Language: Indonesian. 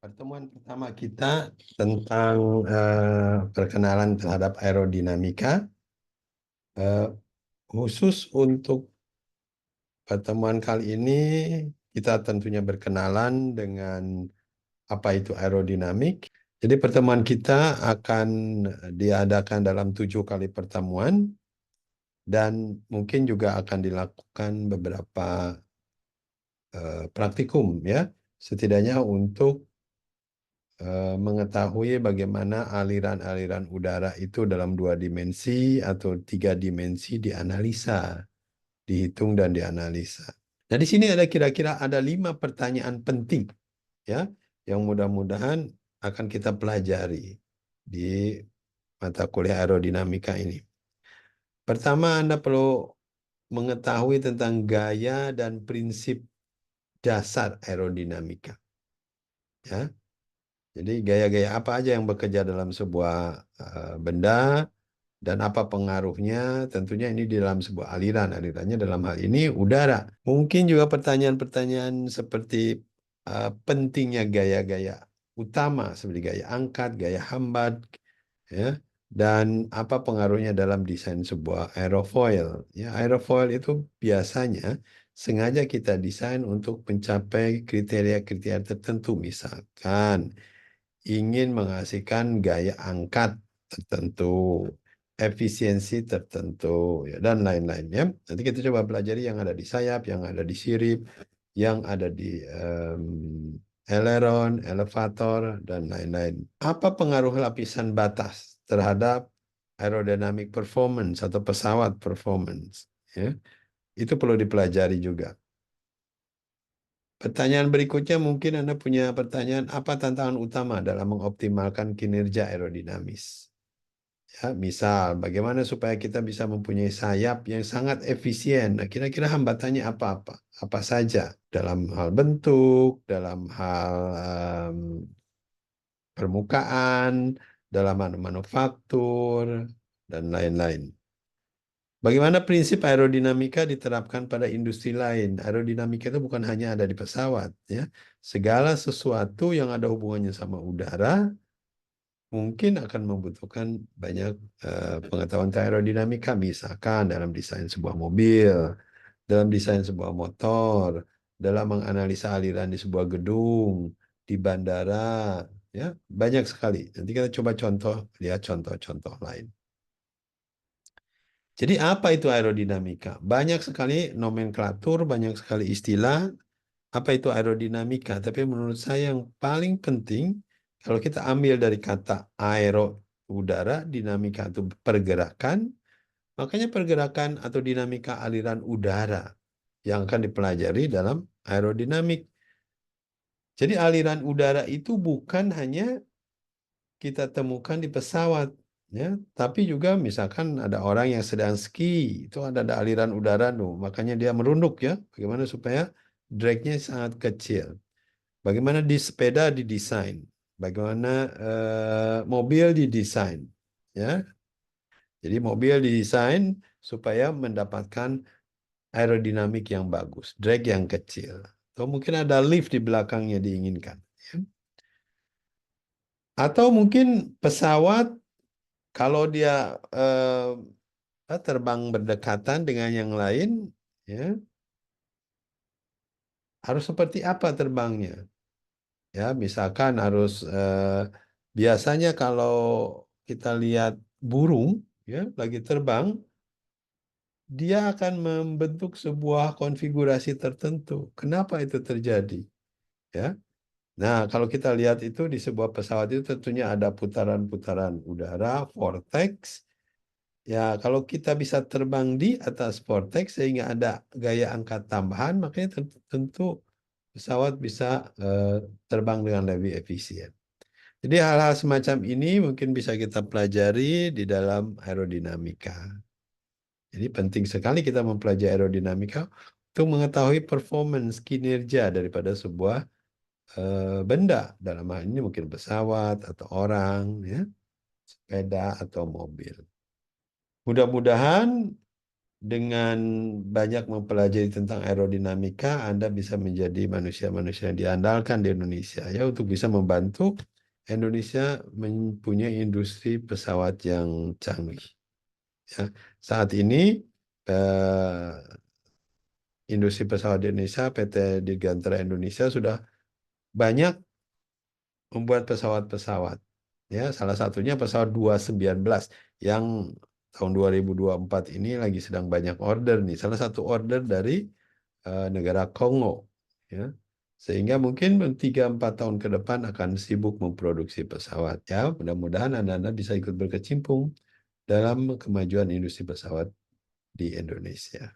Pertemuan pertama kita tentang perkenalan terhadap aerodinamika. Eh, Khusus untuk pertemuan kali ini, kita tentunya berkenalan dengan apa itu aerodinamik. Jadi pertemuan kita akan diadakan dalam 7 kali pertemuan dan mungkin juga akan dilakukan beberapa praktikum ya, setidaknya untuk mengetahui bagaimana aliran-aliran udara itu dalam 2 dimensi atau 3 dimensi dianalisa, dihitung dan dianalisa. Nah, di sini ada kira-kira ada 5 pertanyaan penting ya, yang mudah-mudahan akan kita pelajari di mata kuliah aerodinamika ini. Pertama, Anda perlu mengetahui tentang gaya dan prinsip dasar aerodinamika. Ya, jadi gaya-gaya apa aja yang bekerja dalam sebuah benda dan apa pengaruhnya? Tentunya ini di dalam sebuah aliran. Alirannya dalam hal ini udara. Mungkin juga pertanyaan-pertanyaan seperti pentingnya gaya-gaya utama seperti gaya angkat, gaya hambat, ya. Dan apa pengaruhnya dalam desain sebuah aerofoil? Ya, aerofoil itu biasanya sengaja kita desain untuk mencapai kriteria-kriteria tertentu. Misalkan ingin menghasilkan gaya angkat tertentu, efisiensi tertentu, ya, dan lain-lainnya. Nanti kita coba pelajari yang ada di sayap, yang ada di sirip, yang ada di aileron, elevator, dan lain-lain. Apa pengaruh lapisan batas terhadap aerodynamic performance atau pesawat performance? Ya, itu perlu dipelajari juga. Pertanyaan berikutnya mungkin Anda punya pertanyaan apa tantangan utama dalam mengoptimalkan kinerja aerodinamis? Ya, misal bagaimana supaya kita bisa mempunyai sayap yang sangat efisien? Nah, kira-kira hambatannya apa-apa? Apa saja dalam hal bentuk, dalam hal permukaan, dalam manufaktur, dan lain-lain. Bagaimana prinsip aerodinamika diterapkan pada industri lain? Aerodinamika itu bukan hanya ada di pesawat, ya. Segala sesuatu yang ada hubungannya sama udara mungkin akan membutuhkan banyak pengetahuan aerodinamika, misalkan dalam desain sebuah mobil, dalam desain sebuah motor, dalam menganalisa aliran di sebuah gedung, di bandara, ya, banyak sekali. Nanti kita coba lihat contoh-contoh lain. Jadi apa itu aerodinamika? Banyak sekali nomenklatur, banyak sekali istilah. Apa itu aerodinamika? Tapi menurut saya yang paling penting, kalau kita ambil dari kata aero, udara, dinamika itu pergerakan, makanya pergerakan atau dinamika aliran udara yang akan dipelajari dalam aerodinamik. Jadi aliran udara itu bukan hanya kita temukan di pesawat, ya, tapi juga misalkan ada orang yang sedang ski, itu ada aliran udara tuh, makanya dia merunduk ya. Bagaimana supaya dragnya sangat kecil? Bagaimana di sepeda didesain? Bagaimana mobil didesain? Ya, jadi mobil didesain supaya mendapatkan aerodinamik yang bagus, drag yang kecil. Atau mungkin ada lift di belakangnya diinginkan. Ya. Atau mungkin pesawat kalau dia terbang berdekatan dengan yang lain, ya, harus seperti apa terbangnya? Ya, misalkan harus biasanya kalau kita lihat burung, ya, lagi terbang, dia akan membentuk sebuah konfigurasi tertentu. Kenapa itu terjadi? Ya. Nah, kalau kita lihat itu di sebuah pesawat itu tentunya ada putaran-putaran udara, vortex. Ya, kalau kita bisa terbang di atas vortex sehingga ada gaya angkat tambahan, makanya tentu pesawat bisa eh, terbang dengan lebih efisien. Jadi hal-hal semacam ini mungkin bisa kita pelajari di dalam aerodinamika. Jadi penting sekali kita mempelajari aerodinamika untuk mengetahui performance kinerja daripada sebuah benda. Dalam hal ini mungkin pesawat atau orang, ya, sepeda atau mobil. Mudah-mudahan dengan banyak mempelajari tentang aerodinamika, Anda bisa menjadi manusia-manusia yang diandalkan di Indonesia ya untuk bisa membantu Indonesia mempunyai industri pesawat yang canggih. Ya, saat ini industri pesawat di Indonesia, PT Dirgantara Indonesia sudah banyak membuat pesawat-pesawat. Ya, salah satunya pesawat 219 yang tahun 2024 ini lagi sedang banyak order nih. Salah satu order dari negara Kongo. Ya. Sehingga mungkin 3-4 tahun ke depan akan sibuk memproduksi pesawat. Ya, mudah-mudahan Anda bisa ikut berkecimpung dalam kemajuan industri pesawat di Indonesia.